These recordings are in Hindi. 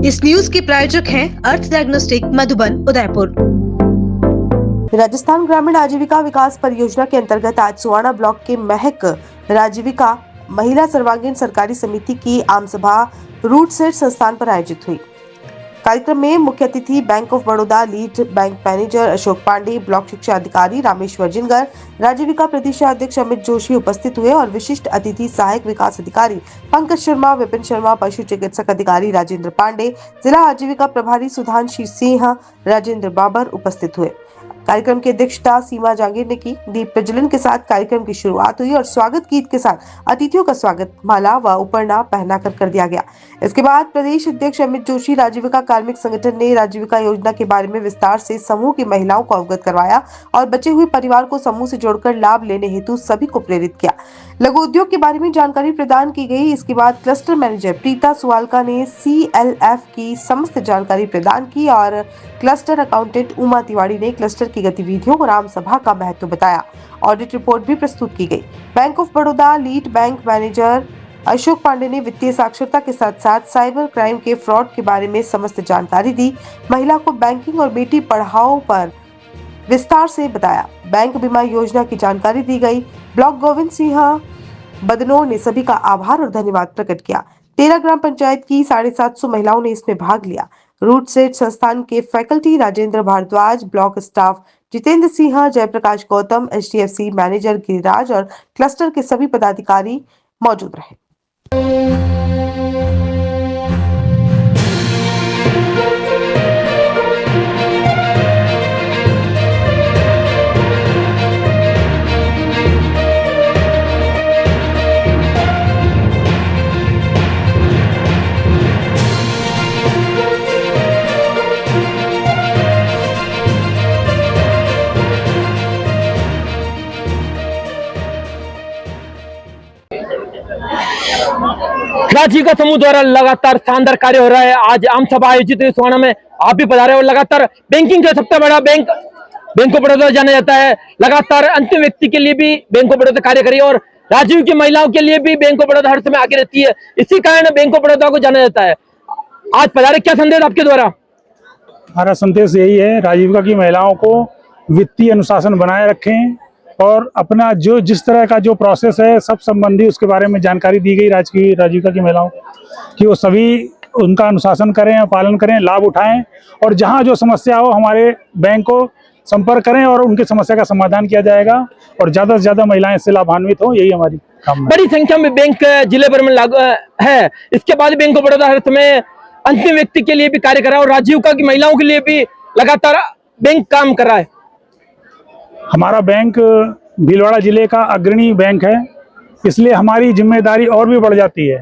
इस न्यूज के प्रायोजक हैं अर्थ डायग्नोस्टिक मधुबन उदयपुर। राजस्थान ग्रामीण आजीविका विकास परियोजना के अंतर्गत आज सुवाना ब्लॉक के महक राजीविका महिला सर्वांगीण सरकारी समिति की आम सभा रूट सेट संस्थान पर आयोजित हुई। कार्यक्रम में मुख्य अतिथि bank of Baroda lead bank manager Ashok Pandey, block शिक्षा अधिकारी रामेश्वर जिनगर, राजीविका प्रदेशाध्यक्ष अमित जोशी उपस्थित हुए और विशिष्ट अतिथि सहायक विकास अधिकारी पंकज शर्मा, विपिन शर्मा, पशु चिकित्सक अधिकारी राजेंद्र पांडे, जिला आजीविका प्रभारी सुधांशु सिंह, राजेंद्र बाबर उपस्थित हुए। कार्यक्रम की अध्यक्षता सीमा जहांगीर ने की। दीप प्रज्वलन के साथ कार्यक्रम की शुरुआत हुई और स्वागत गीत के साथ अतिथियों का स्वागत माला व उपरना पहनाकर कर दिया गया। इसके बाद प्रदेश अध्यक्ष अमित जोशी राजीविका कार्मिक संगठन ने राजीविका योजना के बारे में विस्तार से समूह की महिलाओं को अवगत करवाया और बचे हुए परिवार को समूह से जोड़कर लाभ लेने हेतु सभी को प्रेरित किया। लघु उद्योग के बारे में जानकारी प्रदान की गई। इसके बाद क्लस्टर मैनेजर प्रीता सुवालका ने CLF की समस्त जानकारी प्रदान की और क्लस्टर अकाउंटेंट उमा तिवारी ने क्लस्टर की गतिविधियों और आम सभा का महत्व बताया। ऑडिट रिपोर्ट भी प्रस्तुत की गई। Bank of Baroda lead bank manager Ashok Pandey ने वित्तीय साक्षरता के साथ साथ साइबर क्राइम के फ्रॉड के बारे में समस्त जानकारी दी। महिला को बैंकिंग और बेटी पढ़ाओ पर विस्तार से बताया। बैंक बीमा योजना की जानकारी दी गई। ब्लॉक गोविंद सिंह बदनोर ने सभी का आभार और धन्यवाद प्रकट किया। 13 ग्राम पंचायत की 750 महिलाओं ने इसमें भाग लिया। रूट सेट संस्थान के faculty Rajendra Bhardwaj, block staff Jitendra Singh, Jaiprakash Gautam, HDFC manager Giriraj और क्लस्टर के सभी पदाधिकारी मौजूद रहे। राजीविका समूह द्वारा लगातार शानदार कार्य हो रहा है। आज आम सभा आयोजित हुई सोहाना में आप भी पधारे और लगातार बैंकिंग का सबसे बड़ा बैंक ऑफ बड़ौदा जाना जाता है। लगातार अंतिम व्यक्ति के लिए भी बैंक ऑफ बड़ौदा कार्य करी और राजीव की महिलाओं के लिए भी बैंक ऑफ बड़ौदा हर समय आगे रहती है। इसी कारण बैंक ऑफ बड़ौदा को जाना जाता है। आज पधारे, क्या संदेश आपके द्वारा? हमारा संदेश यही है, राजीविका की महिलाओं को वित्तीय अनुशासन बनाए रखें और अपना जो जिस तरह का जो प्रोसेस है सब संबंधी उसके बारे में जानकारी दी गई राजीविका की महिलाओं को कि वो सभी उनका अनुशासन करें और पालन करें, लाभ उठाएं और जहां जो समस्या हो हमारे बैंक को संपर्क करें और उनकी समस्या का समाधान किया जाएगा और ज़्यादा से ज़्यादा महिलाएं इससे लाभान्वित हो, यही हमारी कामना। बड़ी संख्या में बैंक जिले भर में लागू है। इसके बाद बैंक ऑफ बड़ौदा हर समय अंतिम व्यक्ति के लिए भी कार्य कर रहा है और राजीविका की महिलाओं के लिए भी लगातार बैंक काम कर रहा है। हमारा बैंक भीलवाड़ा जिले का अग्रणी बैंक है, इसलिए हमारी जिम्मेदारी और भी बढ़ जाती है।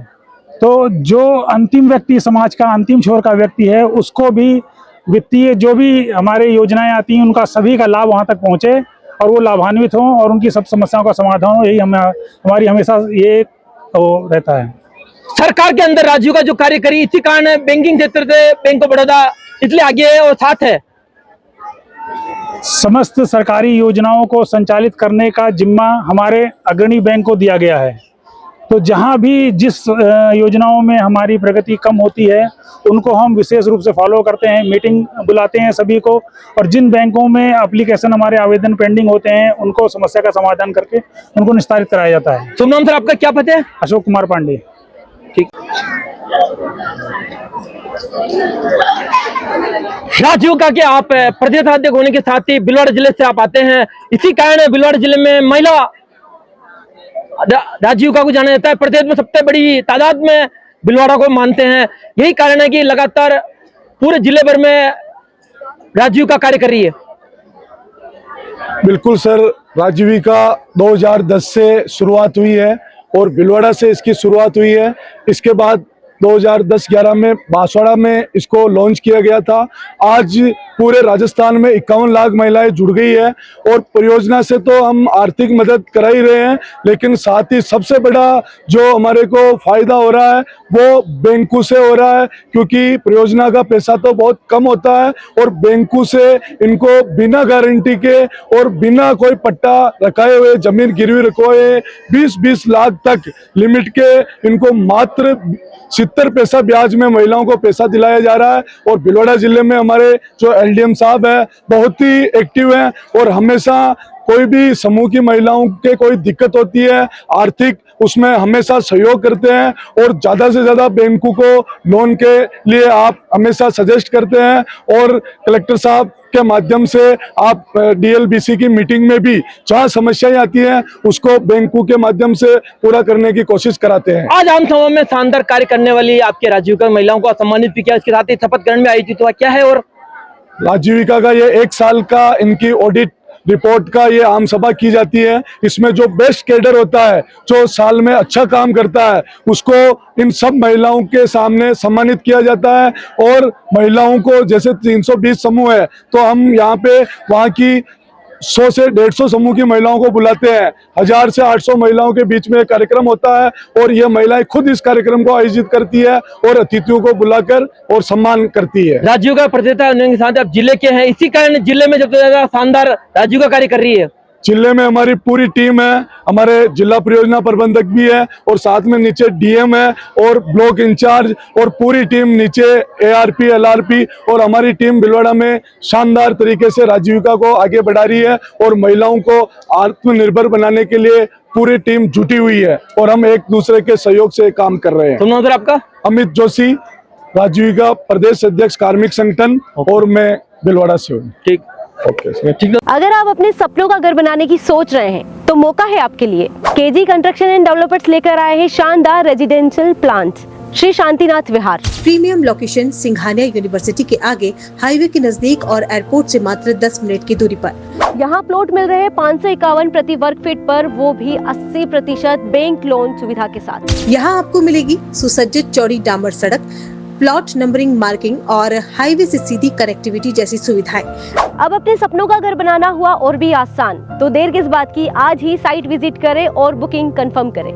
तो जो अंतिम व्यक्ति, समाज का अंतिम छोर का व्यक्ति है, उसको भी वित्तीय जो भी हमारे योजनाएं आती हैं उनका सभी का लाभ वहां तक पहुंचे और वो लाभान्वित हों और उनकी सब समस्याओं का समाधान हो, यही हमारी हमेशा ये रहता है। सरकार के अंदर राजीविका जो कार्य करी, इसी कारण बैंकिंग क्षेत्र से बैंक ऑफ बड़ौदा इसलिए आगे है और साथ है। समस्त सरकारी योजनाओं को संचालित करने का जिम्मा हमारे अग्रणी बैंक को दिया गया है। तो जहां भी जिस योजनाओं में हमारी प्रगति कम होती है उनको हम विशेष रूप से फॉलो करते हैं, मीटिंग बुलाते हैं सभी को और जिन बैंकों में एप्लीकेशन हमारे आवेदन पेंडिंग होते हैं उनको समस्या का समाधान करके उनको निस्तारित कराया जाता है। शुभ नाम सर, आपका क्या पता है? अशोक कुमार पांडे। ठीक। राजीविका के आप प्रदेश अध्यक्ष होने के साथ ही भीलवाड़ा जिले से आप आते हैं। इसी कारण भीलवाड़ा जिले में महिला राजीविका को जाना जाता है। प्रदेश में सबसे बड़ी तादाद में भीलवाड़ा को मानते हैं। यही कारण है कि लगातार पूरे जिले भर में राजीविका कार्य कर रही है। बिल्कुल सर, राजीविका 2010 से शुरुआत हुई है और भीलवाड़ा से इसकी शुरुआत हुई है। इसके बाद 2010-11 में बांसवाड़ा में इसको लॉन्च किया गया था। आज पूरे राजस्थान में 51 लाख महिलाएं जुड़ गई है और परियोजना से तो हम आर्थिक मदद करा ही रहे हैं, लेकिन साथ ही सबसे बड़ा जो हमारे को फायदा हो रहा है वो बैंकों से हो रहा है, क्योंकि परियोजना का पैसा तो बहुत कम होता है और बैंकों से इनको बिना गारंटी के और बिना कोई पट्टा रखाए हुए, जमीन गिरवी रखे हुए 20-20 लाख तक लिमिट के इनको मात्र 70 पैसा ब्याज में महिलाओं को पैसा दिलाया जा रहा है। और भीलवाड़ा जिले में हमारे जो एलडीएम साहब है बहुत ही एक्टिव हैं और हमेशा कोई भी समूह की महिलाओं के कोई दिक्कत होती है आर्थिक, उसमें हमेशा सहयोग करते हैं और ज्यादा से ज्यादा बैंकों को लोन के लिए आप हमेशा सजेस्ट करते हैं। और कलेक्टर साहब के माध्यम से आप डीएलबीसी की मीटिंग में भी जहाँ समस्याएं आती हैं उसको बैंकों के माध्यम से पूरा करने की कोशिश कराते हैं। आज आम सभा में शानदार कार्य करने वाली आपके राजीविका महिलाओं को सम्मानित भी किया, इसके साथ ही शपथ ग्रहण में आयोजित हुआ। क्या है और राजीविका का ये 1 साल का इनकी ऑडिट रिपोर्ट का ये आम सभा की जाती है। इसमें जो बेस्ट कैडर होता है, जो साल में अच्छा काम करता है, उसको इन सब महिलाओं के सामने सम्मानित किया जाता है। और महिलाओं को जैसे 320 समूह है तो हम यहाँ पे वहाँ की 100 से 150 समूह की महिलाओं को बुलाते हैं। 1000 से 800 महिलाओं के बीच में कार्यक्रम होता है और ये महिलाएं खुद इस कार्यक्रम को आयोजित करती है और अतिथियों को बुलाकर और सम्मान करती है। राजीविका प्रतियोगिता होने के साथ आप जिले के हैं, इसी कारण जिले में सबसे ज्यादा शानदार राजीविका कार्य कर रही है। जिले में हमारी पूरी टीम है, हमारे जिला परियोजना प्रबंधक भी है और साथ में नीचे डीएम है और ब्लॉक इंचार्ज और पूरी टीम नीचे एआरपी एलआरपी और हमारी टीम भीलवाड़ा में शानदार तरीके से राजीविका को आगे बढ़ा रही है और महिलाओं को आत्मनिर्भर बनाने के लिए पूरी टीम जुटी हुई है और हम एक दूसरे के सहयोग से काम कर रहे हैं। सुनो सर आपका? अमित जोशी, राजीविका प्रदेश अध्यक्ष कार्मिक संगठन और मैं भीलवाड़ा से हूँ। ठीक, ओके ठीक। अगर आप अपने सपनों का घर बनाने की सोच रहे हैं तो मौका है आपके लिए। केजी कंस्ट्रक्शन एंड डेवलपर्स लेकर आए हैं शानदार रेजिडेंशियल प्लांट श्री शांतिनाथ विहार। प्रीमियम लोकेशन सिंघानिया यूनिवर्सिटी के आगे, हाईवे के नजदीक और एयरपोर्ट से मात्र 10 मिनट की दूरी पर। यहाँ प्लॉट मिल रहे हैं 551 प्रति वर्ग फीट पर, वो भी 80% बैंक लोन सुविधा के साथ। यहाँ आपको मिलेगी सुसज्जित चौड़ी डामर सड़क, प्लॉट नंबरिंग, मार्किंग और हाईवे से सीधी कनेक्टिविटी जैसी सुविधाएं। अब अपने सपनों का घर बनाना हुआ और भी आसान, तो देर किस बात की, आज ही साइट विजिट करें और बुकिंग कंफर्म करें।